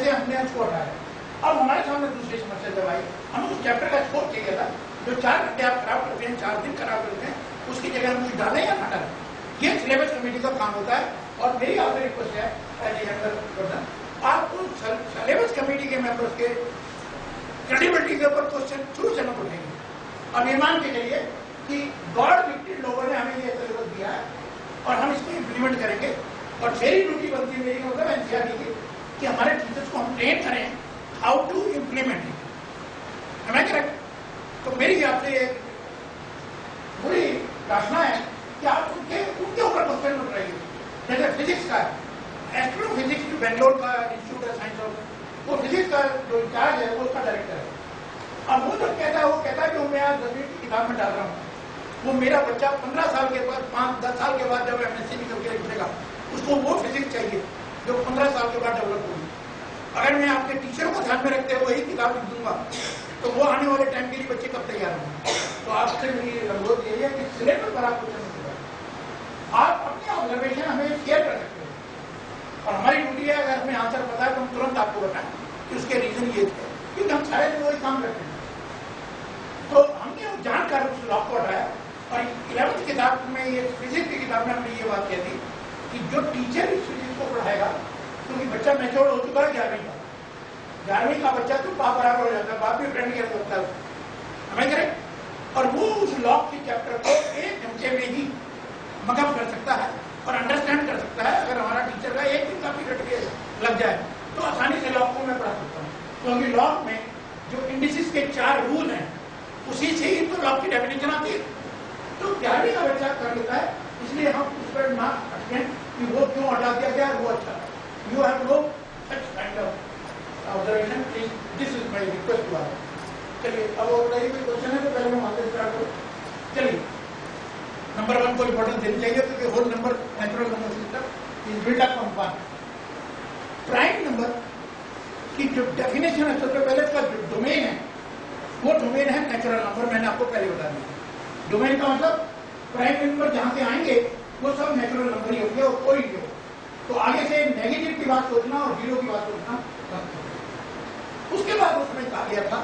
से हमने उसको हटाया। अब हमारे सामने दूसरी समस्या जब आई, हमें उस चैप्टर का स्कोर चाहिए था, जो 4 घंटे आप खराब करते हैं, 4 दिन खराब करते हैं, उसकी जगह हम कुछ डालें या ना डालें, ये सिलेबस कमेटी का काम होता है। और मेरी आपसे रिक्वेस्ट है एज ए यंगर पर्सन, आप उन सिलेबस कमेटी के मेंबर्स के क्रेडिबिलिटी के ऊपर क्वेश्चन शुरू से न उठेंगे। अब ये मान के चलिए कि गॉड गिफ्टेड लोगों ने हमें ये सिलेबस दिया है और हम इसको इम्प्लीमेंट करेंगे, और मेरी ड्यूटी बनती है, मेरी मतलब एनसीईआरटी की, कि हमारे टीचर्स को हम ट्रेन करें हाउ टू इम्प्लीमेंट इट। है करेक्ट? तो मेरी आपसे एक बुरी प्रार्थना है कि आप उनके ऊपर क्वेश्चन उठ रही है। जैसे फिजिक्स का एस्ट्रोफिजिक्स जो बेंगलोर का इंस्टीट्यूट है साइंस ऑफ, वो फिजिक्स का जो इंचार्ज है वो उसका डायरेक्टर है। अब वो जब कहता है, वो कहता है कि मैं आज 10वीं की किताब में डाल रहा हूँ, वो मेरा बच्चा 15 साल के बाद, 5-10 साल के बाद जब एमएससी निकल के निकलेगा, उसको वो फिजिक्स चाहिए जो 15 साल के बाद डेवलप होगी। अगर मैं आपके टीचरों को ध्यान में रखते हुए वही किताब लिख दूंगा, तो वो आने वाले टाइम के लिए बच्चे कब तैयार होंगे? तो आपसे मेरी अनुरोध यही है कि सिलेबस पर आप क्वेश्चन करें, आप अपनी ऑब्जर्वेशन हमें शेयर कर सकते हैं, और हमारी ड्यूटी है अगर हमें आंसर पता है तो हम तुरंत आपको बताएं कि उसके रीजन ये थे, क्योंकि हम सारे दिन वही काम करते हैं। तो हमने जानकर उस लॉ को हटाया, और 11वीं किताब में, ये फिजिक्स की किताब में हमने ये बात कह दी कि जो टीचर इस फिजिक्स को पढ़ाएगा, क्योंकि बच्चा मैच्योर हो चुका है 11वीं का बच्चा तो बाप बराबर हो जाता है, बाप भी फ्रेंड कर सकता है, हमें करें। और वो उस लॉ के चैप्टर को 1 घंटे में ही मकअप कर सकता है और अंडरस्टैंड कर सकता है। अगर हमारा टीचर का 1 दिन का पीरियड के लग जाए तो आसानी से लॉ को मैं पढ़ा सकता हूँ, क्योंकि लॉ में जो इंडिसेस के 4 रूल हैं उसी से ही तो लॉ की डेफिनेशन आती है। तो 11वीं का बच्चा कर लेता है, इसलिए हम उस पर ना अटकें कि वो क्यों हटा दिया गया, वो अच्छा है। You have no such kind of observation, this is my request to आप। चलिए, अब और कोई क्वेश्चन है तो पहले हम आगे स्टार्ट करो। चलिए, नंबर 1 को इंपॉर्टेंस देनी चाहिए, क्योंकि whole number natural number system is build up from 1। Prime number की जो डेफिनेशन है, सबसे पहले इसका जो डोमेन है, वो डोमेन है नेचुरल नंबर। मैंने आपको पहले बता दिया, डोमेन का मतलब प्राइम नंबर जहां से आएंगे वो सब नेचुरल नंबर ही होंगे और कोई नहीं हो। तो आगे से नेगेटिव की बात सोचना और 0 की बात सोचना बंद करो। उसके बाद उसमें कहा गया था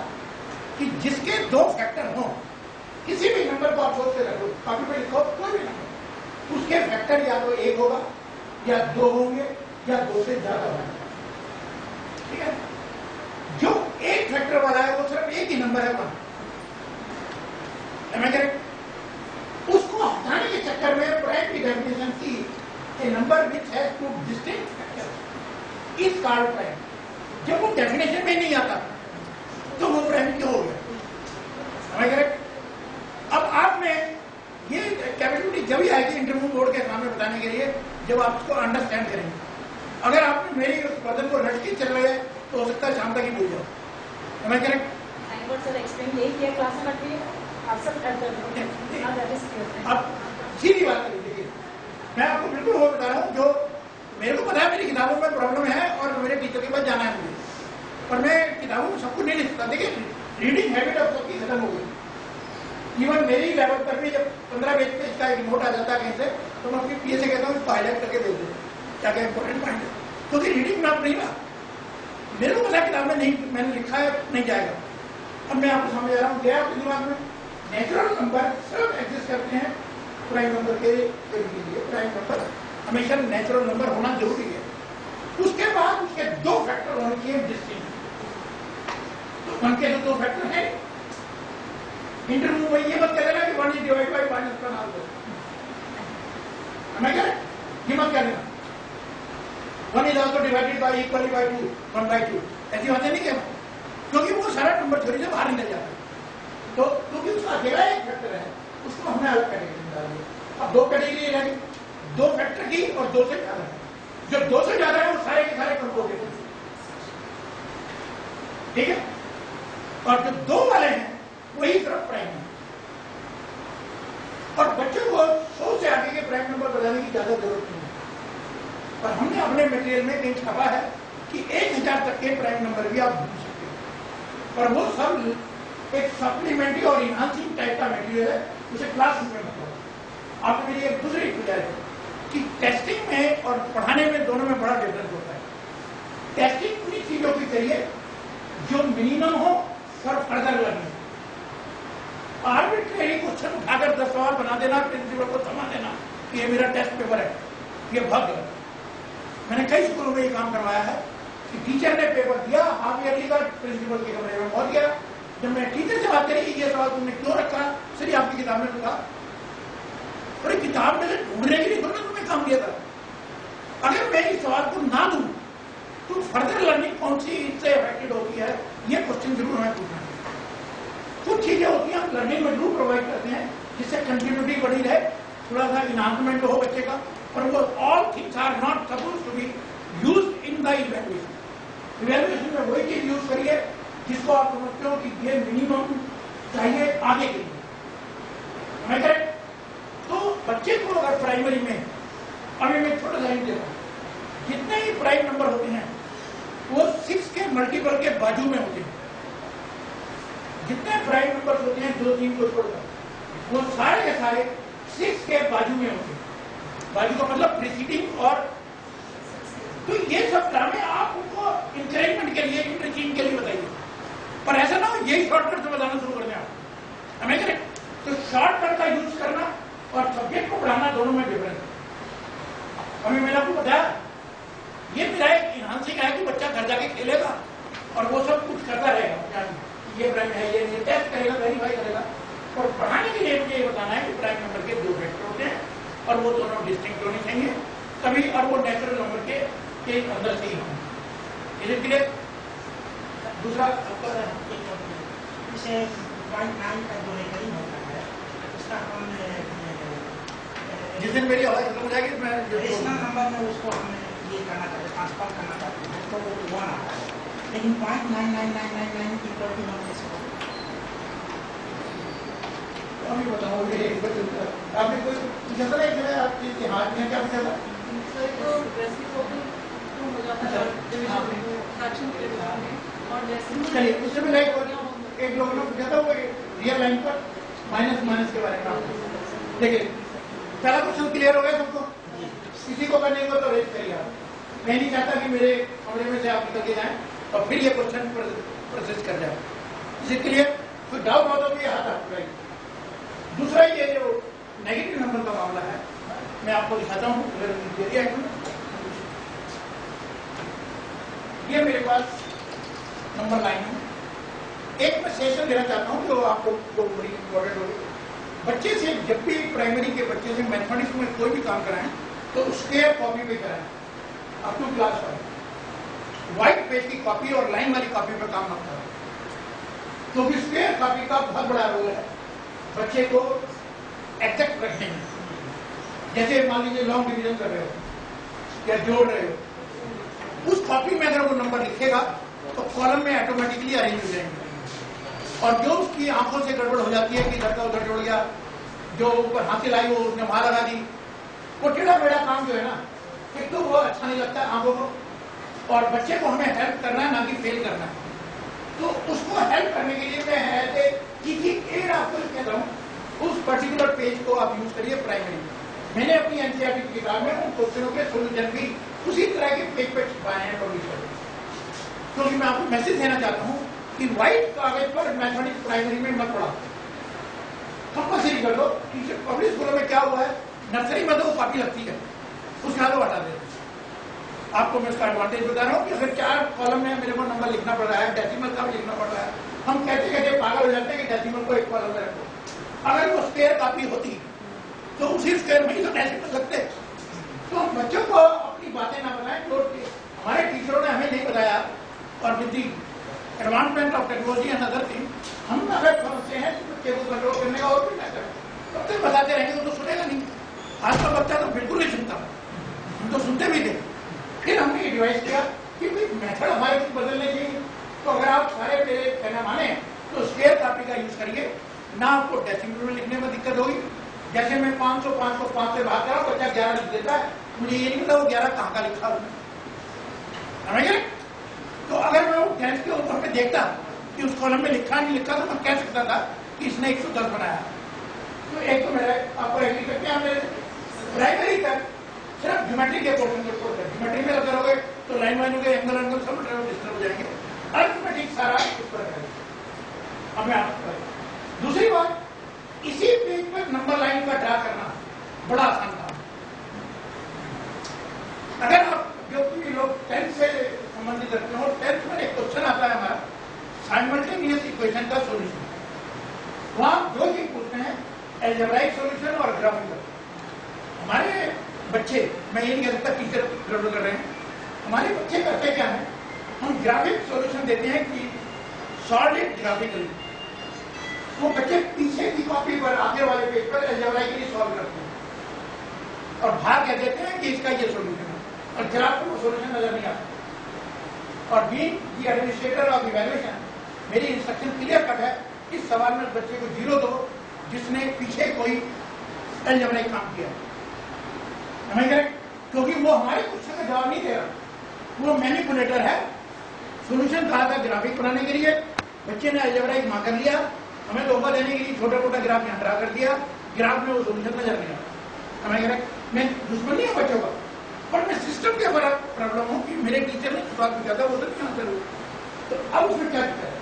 कि जिसके 2 फैक्टर हों, किसी भी नंबर को आप सोच के रखो, कॉपी पे लिखो, कोई भी नंबर, उसके फैक्टर या तो 1 होगा या 2 होंगे या 2 से ज्यादा होंगे। ठीक है? जो 1 फैक्टर वाला है वो सिर्फ 1 ही नंबर है, 1। उसको हटाने के चक्कर में प्राइम की डेफिनेशन थी a number which has 2 distinct factors is called prime. जब वो डेफिनेशन में नहीं आता तो वो प्राइम क्यों हो गया? अब आपने ये कैपेबिलिटी जब ही आएगी इंटरव्यू बोर्ड के सामने बताने के लिए, जब आप उसको अंडरस्टैंड करेंगे। अगर आपने मेरी उस पदन को रट के चल रहे हैं तो हो सकता है शाम तक ही भूल जाओ। हमें करेक्ट अब सीधी बात करिए, मैं आपको बिल्कुल वो बता रहा हूँ जो मेरे को पता है, मेरी किताबों में प्रॉब्लम है और मेरे टीचर के पास जाना है मुझे, पर मैं किताबों में सब कुछ नहीं लिख सकता। देखिए, रीडिंग हैबिट अब सबकी खत्म हो गई। इवन मेरी लेवल पर भी जब 15 पेज पे इसका रिमोट आ जाता है कहीं से, तो मैं अपनी पीए से कहता हूँ इसको हाईलाइट करके भेज दो, क्या क्या इंपॉर्टेंट पॉइंट है, क्योंकि रीडिंग में आप नहीं रहा। मेरे को पता किताब में नहीं, मैंने लिखा है, नहीं जाएगा। अब मैं आपको समझ रहा हूँ, गया आपके दिमाग में नेचुरल नंबर सब एग्जिस्ट करते हैं प्राइम नंबर के लिए। प्राइम नंबर हमेशा नेचुरल नंबर होना जरूरी है। उसके बाद उसके 2 फैक्टर होने चाहिए डिस्टिंक्ट। तो 1 के तो 2 फैक्टर है। इंटरव्यू में ये मत कह देना कि 1 is divided by 1 इसका नाम दो, हमें क्या ये मत कहना 1 is also divided by equally by 2, 1/2, ऐसी बातें नहीं कहना, क्योंकि वो सारा नंबर थ्योरी से बाहर निकल जाता है। तो क्योंकि उसका अकेला एक फैक्टर है, उसको हमने अलग कैटेगरी डाल दिया। अब 2 कैटेगरी रहेगी, 2 फैक्टर की और 2 से ज्यादा है। जो 2 से ज्यादा है वो सारे के सारे कंपोजिट, ठीक है, और जो 2 वाले हैं वही सिर्फ प्राइम है। और बच्चों को 100 से आगे के प्राइम नंबर बताने की ज्यादा जरूरत नहीं है। पर हमने अपने मटेरियल में कहीं छापा है कि 1000 तक के प्राइम नंबर भी आप ढूंढ सकते हैं, और वो सब एक सप्लीमेंट्री और इनहांसिंग टाइप का मटेरियल है, उसे क्लास में मतलब। आपको मेरी एक दूसरी गुजारिश है कि टेस्टिंग में और पढ़ाने में दोनों में बड़ा डिफरेंस होता है। टेस्टिंग पूरी चीज बच्चों के करिए जो मिनिमम हो for further learning. Arbitrary question उठाकर 10 सवाल बना देना, प्रिंसिपल को थमा देना कि ये मेरा टेस्ट पेपर है, ये बहुत गलत। मैंने कई स्कूलों में ये काम करवाया है कि टीचर ने पेपर दिया, हाफ ईयरली का, प्रिंसिपल के कमरे में पहुंच गया। जब मैं टीचर से बात करी ये सवाल तुमने क्यों रखा, सर ये आपकी किताब में तो था। अरे किताब में ढूंढने के लिए थोड़ा तुमने काम दिया था। अगर मैं इस सवाल को ना दूं तो फर्दर लर्निंग कौन सी इससे अफेक्टेड होती है, ये क्वेश्चन जरूर हमें पूछना है। कुछ चीजें होती हैं हम लर्निंग में जरूर प्रोवाइड करते हैं जिससे कंटिन्यूटी बढ़ी रहे, थोड़ा सा इन्हांसमेंट हो बच्चे का, पर वो all things are not suppose to be used in the evaluation. Evaluation में वही चीज यूज करिए जिसको आप समझते हो कि ये मिनिमम चाहिए आगे के लिए। मैं करेक्ट? तो बच्चे को अगर प्राइमरी में, अभी मैं छोटा सा हिंट देता हूं, जितने ही प्राइम नंबर होते हैं वो 6 के मल्टीपल के बाजू में होते हैं। जितने प्राइम नंबर होते हैं 2 3 को छोड़कर वो सारे के सारे 6 के बाजू में होते हैं। बाजू का मतलब प्रीसीडिंग। और तो ये सब ड्रामे आप उनको इंकरेजमेंट के लिए, इंटरचेंज के लिए बताइए, पर ऐसा ना हो यही शॉर्टकट से बताना शुरू कर दें आप। हमें करेक्ट? तो शॉर्टकट का यूज करना और सब्जेक्ट को पढ़ाना दोनों में डिफरेंस है। अभी मैंने आपको बताया ये मेरा एक इन्हांसिंग है कि बच्चा घर जाके खेलेगा और वो सब कुछ करता रहेगा, ये प्राइम है, ये टेस्ट करेगा, वेरीफाई करेगा। और पढ़ाने के लिए मुझे ये बताना है कि प्राइम नंबर के 2 वेक्टर होते हैं और वो दोनों डिस्टिंक्ट होने चाहिए तभी, और वो नेचुरल नंबर के अंदर से ही होंगे। इसे क्लियर? दूसरा जैसे 0.9 का जो रेकरिंग होता है उसका हम जिस दिन मेरी आवाज खत्म हो जाएगी मैं रेशनल नंबर में उसको हम ये करना चाहते हैं, ट्रांसफर करना चाहते हैं तो वो 1 आता है, लेकिन 0.99999 की प्रॉपर्टी हम कैसे अभी बताओ। आपने कोई पूछा था एक आपके हाथ में क्या पूछा था? चलिए उससे पहले एक लोगों ने पूछा था वो रियल लाइन पर माइनस माइनस के बारे में। देखिए पहला क्वेश्चन क्लियर हो गया सबको? किसी को करने को तो रेज करिए आप। मैं नहीं चाहता कि मेरे कमरे में से आप निकल के जाएं और फिर ये क्वेश्चन प्रोसेस कर जाए। इसे क्लियर? कोई डाउट हो तो भी हाथ आपको। दूसरा ये जो नेगेटिव नंबर का मामला है मैं आपको दिखाता हूँ। ये मेरे पास नंबर लाइन है। एक मैं सेशन देना चाहता हूँ जो आपको जो बड़ी इंपॉर्टेंट होगी। बच्चे से जब भी प्राइमरी के बच्चे से मैथमेटिक्स में कोई भी काम कराएं तो स्क्वायर कॉपी पे कराएं up to class 5। White page की कॉपी और लाइन वाली कॉपी पे काम मत करें, क्योंकि स्क्वायर कॉपी का बहुत बड़ा रोल है बच्चे को एग्जैक्ट रखने में। जैसे मान लीजिए लॉन्ग डिवीजन कर रहे हो या जोड़ रहे हो, उस कॉपी में अगर वो नंबर लिखेगा तो कॉलम में ऑटोमेटिकली अरेंज हो जाएंगे। और जो उसकी आंखों से गड़बड़ हो जाती है कि इधर का उधर जोड़ गया, जो ऊपर हाथी लाई वो उसने वहां लगा दी, वो टेढ़ा मेढ़ा काम जो है ना, एक तो वो अच्छा नहीं लगता आंखों को, और बच्चे को हमें हेल्प करना है ना कि फेल करना है। तो उसको हेल्प करने के लिए मैं ऐसे एड आपको कहता हूँ, उस पर्टिकुलर पेज को आप यूज करिए प्राइमरी में। मैंने अपनी एनसीईआरटी की किताब में उन क्वेश्चनों के सोल्यूशन भी उसी तरह के पेज पे छुपाए हैं पब्लिश करके, क्योंकि मैं आपको मैसेज देना चाहता हूँ कि व्हाइट कागज पर मैथमेटिक्स प्राइमरी में मत पढ़ा, कंपल्सरी कर दो। पब्लिक स्कूलों में क्या हुआ है, नर्सरी में तो कॉपी लगती है, उसके हाथों हटा देते। आपको मैं उसका एडवांटेज बता रहा हूँ कि अगर 4 कॉलम में मेरे को नंबर लिखना पड़ रहा है, डेसिमल का भी लिखना पड़ रहा है, हम कहते कहते पागल हो जाते हैं कि डेसिमल को एक कॉलम में रखो। अगर वो स्क्वायर कॉपी होती तो उसी स्क्वायर में ही तो डेसिमल लगते। तो हम बच्चों को अपनी बातें ना बताएं जो हमारे टीचरों ने हमें नहीं बताया, और with the advancement of technology and other thing हम अगर समझते हैं तो बच्चे को कंट्रोल करने का और भी ना करें, तब तक बताते रहेंगे वो तो सुनेगा नहीं। आज का बच्चा तो बिल्कुल नहीं सुनता, हम तो सुनते भी थे। फिर हमने ये डिवाइस किया कि मेथड हमारे कुछ बदलने चाहिए। तो अगर आप सारे मेरे कहना माने तो स्क्वायर कॉपी का यूज करिए, ना आपको डेसिमल में लिखने में दिक्कत होगी। जैसे मैं 500 500 5 से भाग रहा हूँ, बच्चा 11 लिख देता है, मुझे ये नहीं पता वो 11 कहाँ का लिखा उसने। तो अगर मैं वो टेंस के ऊपर में देखता कि उस कॉलम में लिखा नहीं लिखा तो मैं कह सकता था कि इसने 110 बनाया। तो एक तो मेरा आपको एग्री करते हैं मेरे प्राइमरी तक सिर्फ ज्योमेट्री के पोर्शन को छोड़कर, ज्योमेट्री में अगर हो गए तो लाइन वाइन हो गए, एंगल सब डिस्टर्ब हो जाएंगे। अलजेब्राइक सॉल्यूशन और ग्राफिकल। हमारे बच्चे, मैं ये नहीं कह सकता टीचर गड़बड़ कर रहे हैं, हमारे बच्चे करते क्या है, हम ग्राफिक सॉल्यूशन देते हैं कि सॉलिड ग्राफिकली, वो बच्चे पीछे की कॉपी पर आगे वाले पेज पर अलजेब्राइकली सॉल्व करते हैं और बाहर कह देते हैं कि इसका ये सॉल्यूशन है, और ग्राफ को सॉल्यूशन नजर नहीं आता। और being the administrator of evaluation, मेरी इंस्ट्रक्शन क्लियर कट है, इस सवाल में बच्चे को 0 दो जिसने पीछे कोई अलजेब्राइक काम किया, समझ गए? क्योंकि वो हमारे क्वेश्चन का जवाब नहीं दे रहा, वो मैनिपुलेटर है। सॉल्यूशन कहा था ग्राफिक बनाने के लिए, बच्चे ने अलजेब्राइक मां कर लिया, हमें धोखा देने के लिए छोटा मोटा ग्राफ यहाँ ड्रा कर दिया, ग्राफ में वो सॉल्यूशन नजर नहीं आता, समझ गए? मैं दुश्मन नहीं हूँ बच्चों का, पर मैं सिस्टम के ऊपर प्रॉब्लम हूँ कि मेरे टीचर ने सवाल पूछा था वो तो नहीं आंसर हुआ। तो अब उसमें क्या दिक्कत है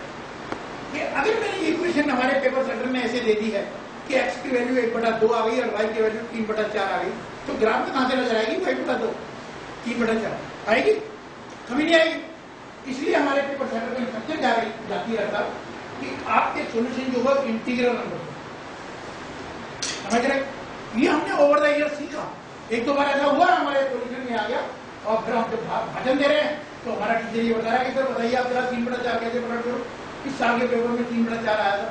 कि अगर मैंने इक्वेशन हमारे पेपर सेंटर में ऐसे दे दी है कि x की वैल्यू 1/2 आ गई और y की वैल्यू 3/4 आ गई, तो ग्राफ में कहां से नजर आएगी? 1/2 3/4 आएगी? कभी नहीं आएगी। इसलिए हमारे पेपर सेंटर में इंस्ट्रक्शन जाती रहता कि आपके सॉल्यूशन जो होगा इंटीग्रल नंबर, समझ रहे? ये हमने ओवर द ईयर सीखा, एक दो बार ऐसा हुआ हमारे सॉल्यूशन में आ गया, और फिर हम जब भाजन दे रहे हैं तो हमारा टीचर ये बता रहा है कि सर बताइए आप जरा 3/4 कैसे पलट करो। इस साल के पेपर में 3/4 आया था,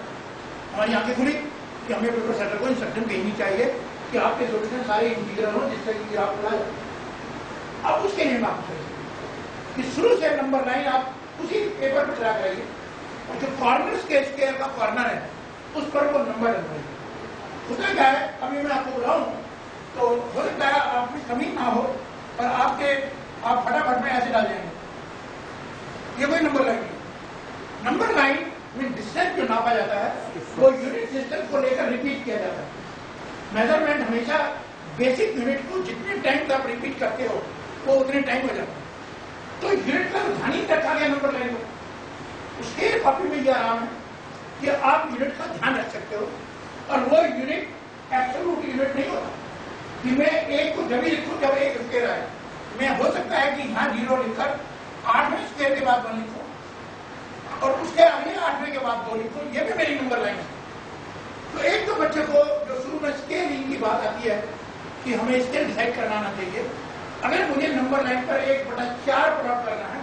हमारी आंखें खुली कि हमें पेपर सेंटर को इंस्ट्रक्शन देनी चाहिए कि आपके सॉल्यूशन सारे इंटीग्रल हो जिससे कि आप पढ़ा जाए। अब उसके लिए हम आपको कि शुरू से नंबर लाइन आप उसी पेपर पर चला कराइए, और जो कॉर्नर स्केयर का कॉर्नर है उस पर वो नंबर लगाइए। उसमें क्या है, अभी मैं आपको बुलाऊं तो हो सकता है आप में कमी ना हो, पर आप फटाफट में ऐसे डाल जाएंगे, ये कोई नंबर लाइन नहीं। नंबर लाइन में डिस्टेंस जो नापा जाता है वो यूनिट डिस्टेंस को लेकर रिपीट किया जाता है। मेजरमेंट हमेशा बेसिक यूनिट को जितने टाइम आप रिपीट करते हो वो उतने टाइम हो जाता है। तो यूनिट का ध्यान ही रखा गया नंबर लाइन को। उसके कॉपी में यह आराम है कि आप यूनिट का ध्यान रख सकते हो, और वो यूनिट एब्सोल्यूट यूनिट नहीं होता कि मैं एक को जब ही लिखूं जब एक स्क्वायर आए। मैं हो सकता है कि यहाँ 0 लिखकर 8वें स्क्वायर के बाद 1 लिखूं और उसके अगले 8वें के बाद 2 लिखूं, ये भी मेरी नंबर लाइन है। तो एक तो बच्चे को जो शुरू में स्केलिंग की बात आती है कि हमें स्केल डिसाइड करना आना चाहिए। अगर मुझे नंबर लाइन पर 1/4 प्लॉट करना है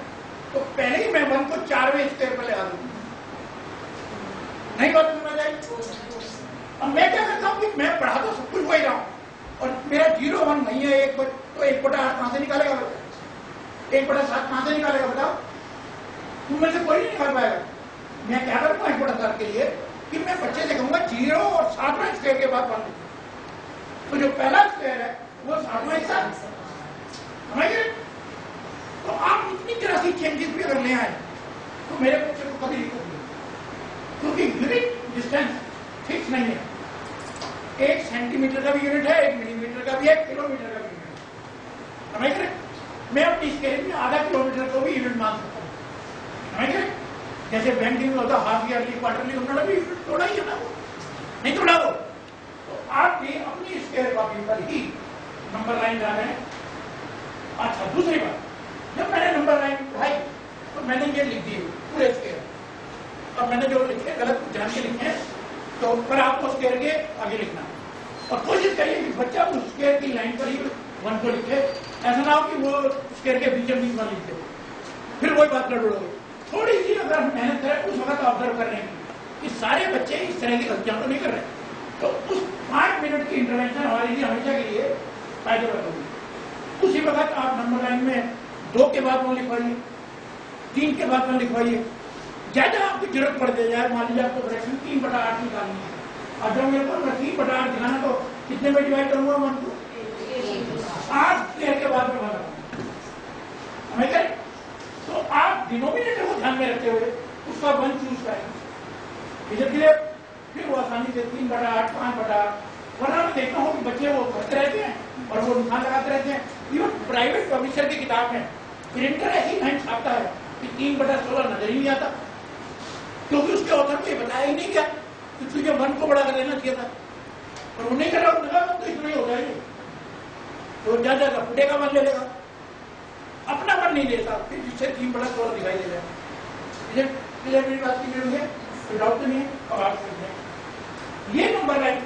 तो पहले ही मैं 1 को 4वें स्क्वायर पर ले आ दूंगा, नहीं बात समझ आई? अब मैं क्या करता हूँ कि मैं पढ़ा तो सब कुछ वही रहा हूँ, और मेरा 0 1 नहीं है, 1 तो 1/8 कहां से निकालेगा? 1/7 कहां से निकालेगा बताओ? तुम में से कोई नहीं निकाल पाएगा। मैं क्या करूंगा 1/7 के लिए कि मैं बच्चे से कहूंगा 0 और 7वें स्क्वायर के बाद 1 लिखो। तो जो पहला स्क्वायर है वो 7वां हिस्सा, समझिए? तो आप इतनी तरह की चेंजेस भी अगर ले आए तो मेरे बच्चे को कभी दिक्कत नहीं, क्योंकि यूनिट डिस्टेंस फिक्स नहीं है। 1 सेंटीमीटर का भी यूनिट है, 1 मिलीमीटर का भी है, 1 किलोमीटर का भी यूनिट है, समझ रहे? मैं अपनी स्केल में आधा किलोमीटर को भी यूनिट मान सकता हूँ, समझ रहे? जैसे बैंकिंग में होता हाफ ईयरली क्वार्टरली, उन्होंने भी यूनिट तोड़ा ही है ना, वो नहीं तोड़ा वो। तो आप भी अपनी स्केल कॉपी पर ही नंबर लाइन डालें। अच्छा, दूसरी बात, जब मैंने नंबर लाइन उठाई तो मैंने ये लिख दी पूरे स्केल, और मैंने जो लिखे गलत जान के लिखे तो पर आपको स्केल के आगे लिखना, और कोशिश करिए कि बच्चा उस स्केल की लाइन पर ही 1 को लिखे। ऐसा ना हो कि वो स्केल के बीच में लिख दे, फिर वही बात गड़बड़ होगी। थोड़ी सी अगर हम मेहनत करें उस वक्त ऑब्जर्व कर रहे हैं कि सारे बच्चे इस तरह की गलतियां तो नहीं कर रहे, तो उस 5 मिनट की इंटरवेंशन हमारे लिए हमेशा के लिए फायदेमंद होगी। उसी वक्त आप नंबर लाइन में 2 के बाद 1 लिखवाइए, 3 के बाद 1 लिखवाइए। ज्यादा आपकी जरूरत पड़ जाए, मान लीजिए आपको फ्रैक्शन 3/8 निकालनी है, और जब मेरे को 3/8 दिखाना तो कितने में डिवाइड करूंगा 1 को? 8 स्क्वायर के बाद में भागा। तो आप डिनोमिनेटर को ध्यान में रखते हुए उसका 1 चूज करेंगे, इधर के फिर वो आसानी से 3/8 5/8। वरना मैं देखता हूँ कि बच्चे वो करते रहते हैं और वो निशान लगाते रहते हैं। इवन प्राइवेट पब्लिशर की किताब में प्रिंटर ऐसी लाइन छापता है कि 3/16 नजर ही नहीं आता, क्योंकि उसके ऑथर को ये बताया ही नहीं गया कि तुझे 1 को बड़ा कर देना चाहिए था, और वो नहीं कर रहा, लगा तो इतना ही हो जाएगा, तो ज्यादा का फुटे का 1 ले लेगा, अपना 1 नहीं लेता, फिर जिससे 3/16 दिखाई दे जाए। मेरी बात की है, कोई डाउट नहीं है। अब आप ये नंबर लाइन